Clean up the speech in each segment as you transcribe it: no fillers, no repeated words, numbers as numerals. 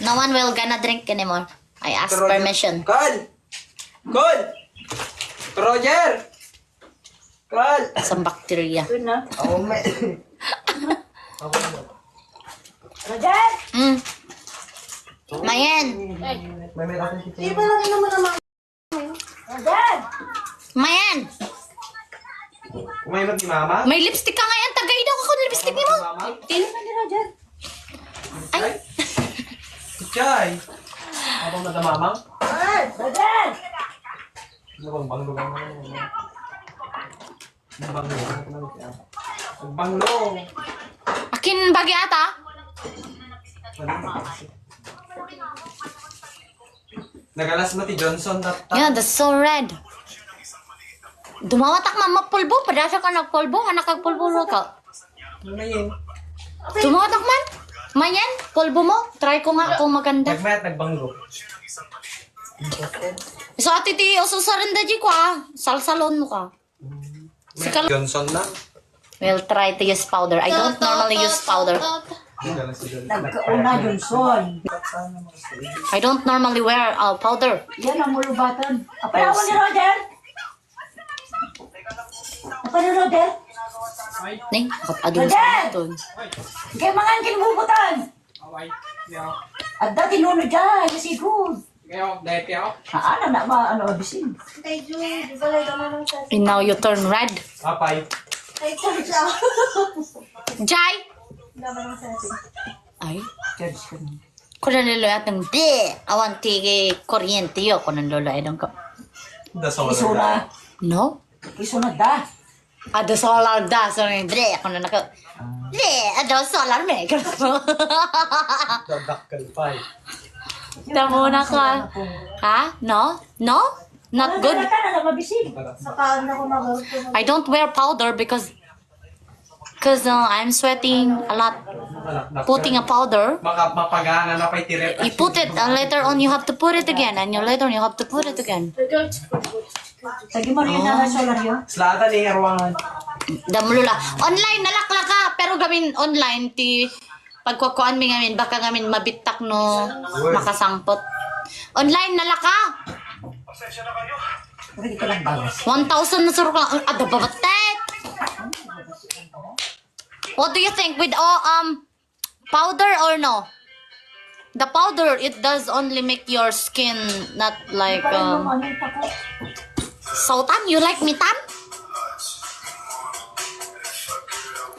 No one will gonna drink anymore. I ask permission. Call! Call! Roger! Call! Some bacteria. Yun na. Ako may... Roger! Mayan! May ako si Di ba lang naman naman? Roger! Mayan! Umayot ni Mama? May lipstick ka ngayon. Tagay daw ako ng lipstick mo. Mama? Tino na ni Roger. Ay! Kuchay! Ako na da Mama? Roger! Ano bang banglo ka naman? Banglo! Akin bagi ata. Nagalas mo ti Johnson data. Yeah, that's so red. Dumawatak mama pulbo. Padasa ka nagpulbo. Anak kagpulbo ka. Ano na yun? Dumawatak man. Mayan, pulbo mo. Try ko nga kung maganda. Nagmayat, nagbanglo. So ati ti ususaran da di ko salsalon mo ka. Sikal. Johnson na. We'll try to use powder. I don't normally use powder. Nagalas si Johnson. Nagkauna Johnson. I don't normally wear powder. Yan ang mulubatan. Apalawan ni Roger! Apa ni Roger? Ning, adun sa doon. Kaya mga kinubutan. At dati nuno dyan. Kasi good. Ano na ba? Ano abisin? And now you turn red. Apay. Jai! Ay, Charge ka na. kung naloloy ng di, awan tigi kuryente yo kung naloloy ng ko. Isura. No? Isunod da. Ado solar da, so di, ako na nako. Di, ado solar me. Dadakkel pa eh. Tamo na ka. Ha? No? No? Not good? Ka na mabisin. I don't wear powder because I'm sweating a lot. Putting a powder. Mapagana na pa'y tirep. You put it, and later on you have to put it again, and later on you have to put it again. Lagi mo rin na solar yun. Slata ni Arwangan. Damlula. Online, nalakla ka, pero gamin online, ti pagkukuan mi ngamin, baka ngamin mabitak no makasangpot. Online, nalaka. Pwede ka lang bawas. 1,000 na suruk lang. Ada babatet. What do you think with powder or no? The powder, it does only make your skin not like Sultan, you like me tan?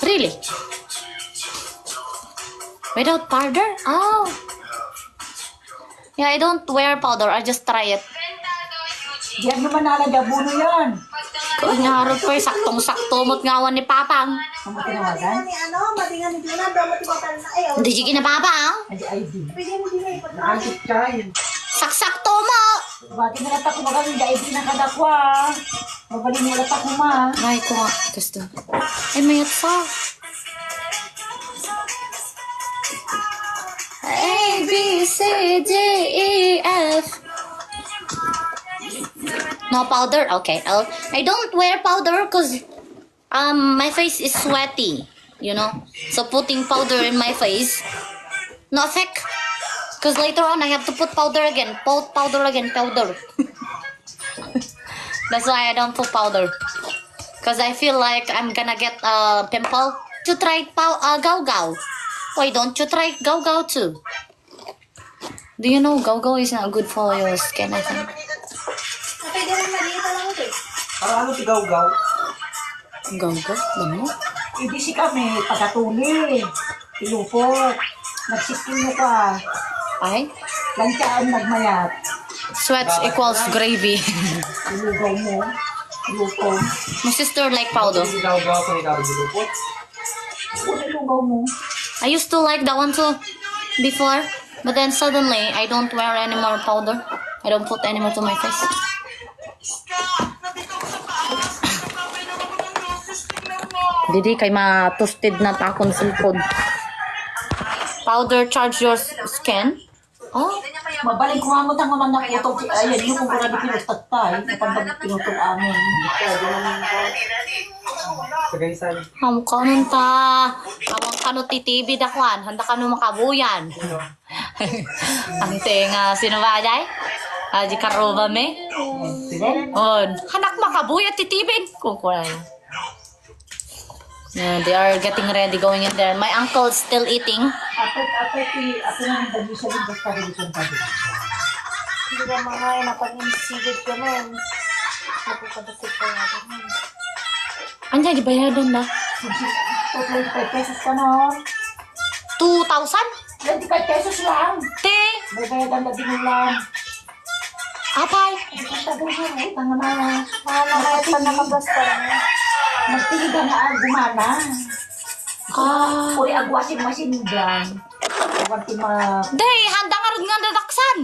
Really? Without powder? Oh. Yeah, I don't wear powder. I just try it. Diyan naman nalaga, buno yan. Kung naharap ko, saktong-sakto mo't ngawan ni Papang. Ang matinawagan? Hindi siya Papang. Ay, ID. Nakakit kain. Saksakto mo! Bakit nalata ko magaling da ID na kadakwa? Mabaling nalata ko ma. Ay, ko nga. Gusto. Ay, mayat sa. A, B, C, D, E, F. No powder? Okay. I don't wear powder because my face is sweaty, you know. So putting powder in my face, no effect. Because later on I have to put powder again. Powder again, powder. That's why I don't put powder. Because I feel like I'm gonna get a pimple. To try Gao-Gao. Why don't you try Gao-Gao too? Do you know Gao-Gao is not good for your skin, I think. Para ano si Gaw-Gaw? Gao-Gao? Damo? Ibisi kami, pagkatuli. Ilupot. Nagsisino ka. Ay? Lantaan nagmayat. Sweats equals gravy. Ilugaw mo. Ilupot. My sister like powder. Si Gaw-Gaw sa ikabag dilupot. Ilugaw mo. I used to like that one too before, but then suddenly I don't wear any more powder. I don't put any more to my face. Didi kay ma-toasted na takon sulpod. Powder charge your skin? Oh, Mabaling ko nga mo tango man naputol. Ayan, yung kung kurado pinutatay. Kapag pinutol amin. Sagaysan. kamu kanon ta. Amang kano titibid akwan. Handa kano makabuyan. Ang tinga, sino ba day? Aji karoba me? Sige. On, hanak makabuya titibin. Kukuray. Yeah, they are getting ready going in there. My uncle is still eating. Ako na yung bagyo sa rin, basta rin isang bagyo. Hindi ba mga napag-insigid ko nun? Napagkadasig ko natin. Anya, gibayadan na. 25 pesos ka nun. 2,000? 25 pesos lang. Te, May bayadan na din lang. apay. Hindi ka tagal na, utang na na. Mga kahit pa nakabasta na. Magtiligan na ang gumana. Ah. Uli ang washing machine dyan. Huwag ti ma... Day, handa nga rin nga dadaksan.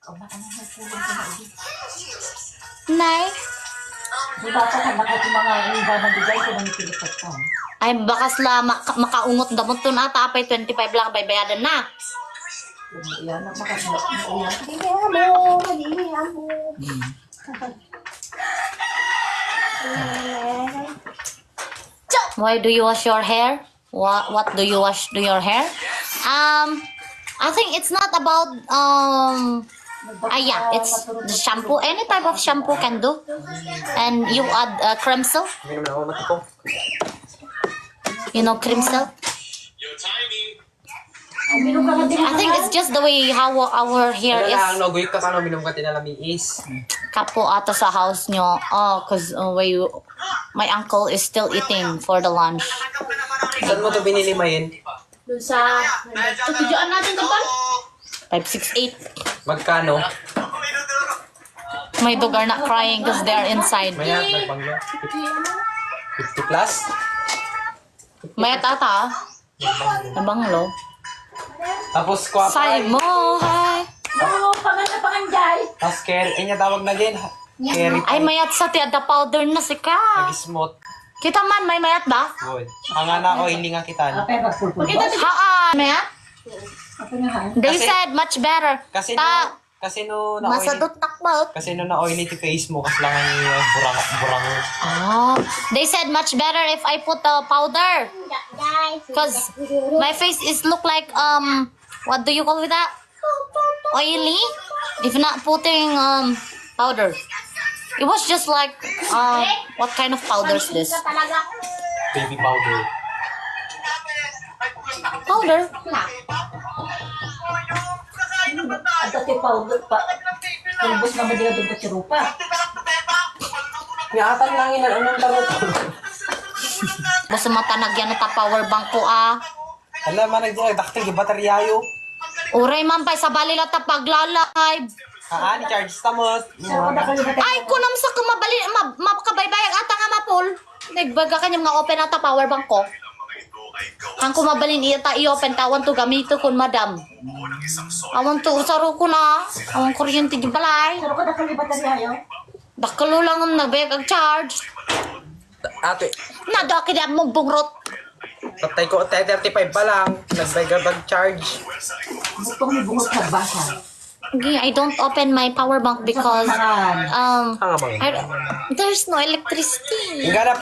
Oh, baka na nagpulong ka na ulit. Nay. Di ba ka handa ka ti mga iba na bigay ko ng pilipat ka. Ay, bakas la makaungot damot to na tapay 25 lang baybayadan na. Yan, makasama. Mag-iihan mo. Why do you wash your hair? What do you wash to your hair? I think it's not about yeah, it's the shampoo. Any type of shampoo can do. And you add Crimsel. Hindi naman ako matiko. You know Crimsel? Minum ka na din. I think it's just the way how our hair Wala is. lang, no, guyot ka paano, minum ka tinalamiis. Kapo ata sa house nyo. Oh, cause my uncle is still eating for the lunch. Saan mo ito binili, Mayin? Doon sa... Tudyoan natin ito ba? 568. Magkano? My dog are not crying because they are inside. Maya, nagbanglo. 50 plus? Maya tata. Nabanglo. Tapos, kwapa. Say mo, hi. Oo, pangan na panganjay. Tapos, carry. Niya tawag na din. Carry. Ay, mayat sa tiada powder na si ka. Nag-smooth. Kita man, may mayat ba? Good. Ang ana ko, hindi nga kita. Ape, magpulpul. Haan. Mayat? Ako na ha. They Kasi- said much better. Kasi Ta, no na-oily. masadot takbot. Kasi no na-oily ti face mo, kasi lang ang burang. Ah, they said much better if I put the powder. Cause my face is look like what do you call it that? Oily. If not putting powder. It was just like what kind of powder is this? Baby powder. Powder. Ang dati powder pa. Tulbos na madila doon ka sirupa. Ngatan lang yun, anong tarot? Basta matanagyan na ta power bank ko ah. Alam, managdala, daktil, bateryayo. Uray man pa sa balila ta paglalive. Ni charge tamot. Sirupa na kayo na Ay, kunam sa kumabali, mapakabaybayag ata nga mapul. Nagbaga kanyang nga open ata power bank ko. Ang kumabalin iya ta i-open tawan to gamito kun madam. Awan to usaro ko na. Awan kuryente di balay. Saro ka na kayo bateryayo. Dakalo lang ang nagbayag ang charge. Ate, Nadaki na mong bungrot. patay ko, 35 pa lang. Nagbayag charge. Bukong may bungot na basa. Okay, I don't open my power bank because Hanga bang? there's no electricity. Ang ganap